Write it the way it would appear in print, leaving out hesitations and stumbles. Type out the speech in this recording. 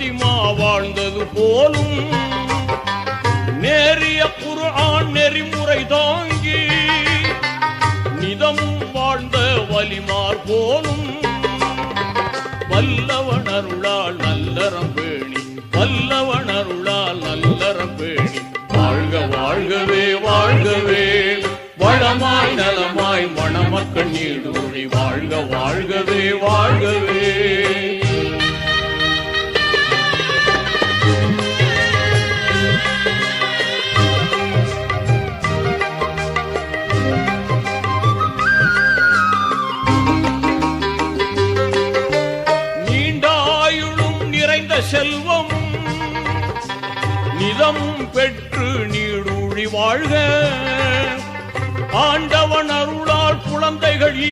பாத்திமா வாழ்ந்தது போலும் நேரிய குர்ஆன் நெறிமுறை தாங்கி நிதமும் வாழ்ந்த வலிமார் போலும் வல்லவனருளால் நல்லறம் பேணி வல்லவனருளால் நல்லறம் பேணி வாழ்க வாழ்கவே வாழ்கவே வளமாய் நலமாய் மணமக்கள் நீடூழி வாழ்க வாழ்கவே வாழ்கவே. நீண்டாயுளும் நிறைந்த செல்வமும் நிதமும் பெற்று நீடூழி வாழ்க ஆண்டவன் அருளால் குழந்தைகள்